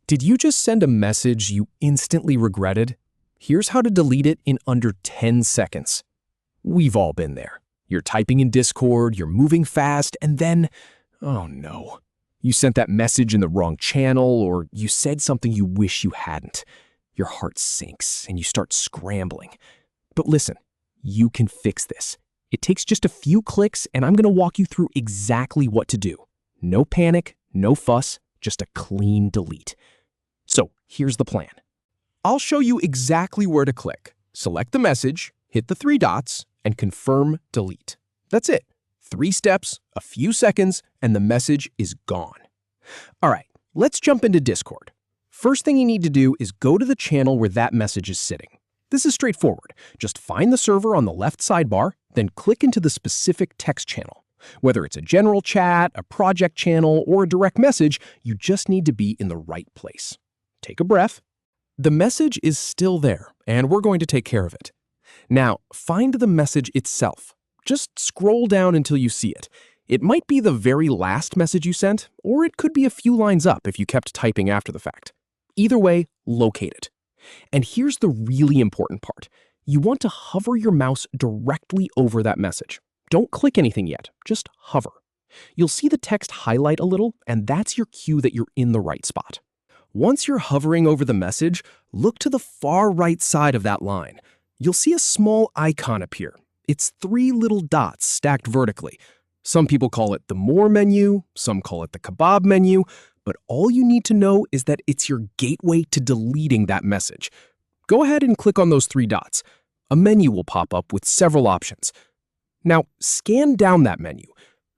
Did you just send a message you instantly regretted? Here's how to delete it in under 10 seconds. We've all been there. You're typing in Discord, you're moving fast, and then, oh no, you sent that message in the wrong channel, or you said something you wish you hadn't. Your heart sinks and you start scrambling. But listen, you can fix this. It takes just a few clicks, and I'm going to walk you through exactly what to do. No panic, no fuss, just a clean delete. So here's the plan. I'll show you exactly where to click. Select the message, hit the 3 dots, and confirm delete. That's it. 3 steps, a few seconds, and the message is gone. All right, let's jump into Discord. First thing you need to do is go to the channel where that message is sitting. This is straightforward. Just find the server on the left sidebar, then click into the specific text channel. Whether it's a general chat, a project channel, or a direct message, you just need to be in the right place. Take a breath. The message is still there, and we're going to take care of it. Now, find the message itself. Just scroll down until you see it. It might be the very last message you sent, or it could be a few lines up if you kept typing after the fact. Either way, locate it. And here's the really important part. You want to hover your mouse directly over that message. Don't click anything yet, just hover. You'll see the text highlight a little, and that's your cue that you're in the right spot. Once you're hovering over the message, look to the far right side of that line. You'll see a small icon appear. It's 3 little dots stacked vertically. Some people call it the More menu, some call it the Kebab menu, but all you need to know is that it's your gateway to deleting that message. Go ahead and click on those 3 dots. A menu will pop up with several options. Now, scan down that menu.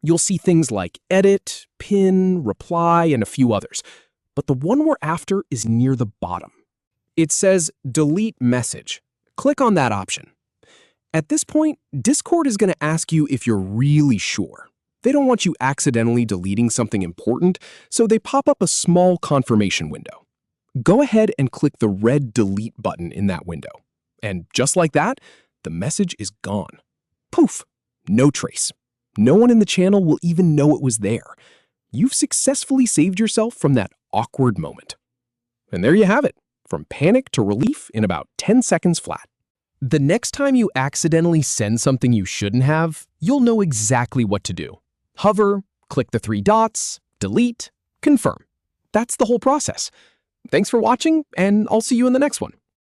You'll see things like edit, pin, reply, and a few others. But the one we're after is near the bottom. It says delete message. Click on that option. At this point, Discord is going to ask you if you're really sure. They don't want you accidentally deleting something important, so they pop up a small confirmation window. Go ahead and click the red delete button in that window. And just like that, the message is gone. Poof! No trace. No one in the channel will even know it was there. You've successfully saved yourself from that awkward moment. And there you have it, from panic to relief in about 10 seconds flat. The next time you accidentally send something you shouldn't have, you'll know exactly what to do. Hover, click the 3 dots, delete, confirm. That's the whole process. Thanks for watching, and I'll see you in the next one.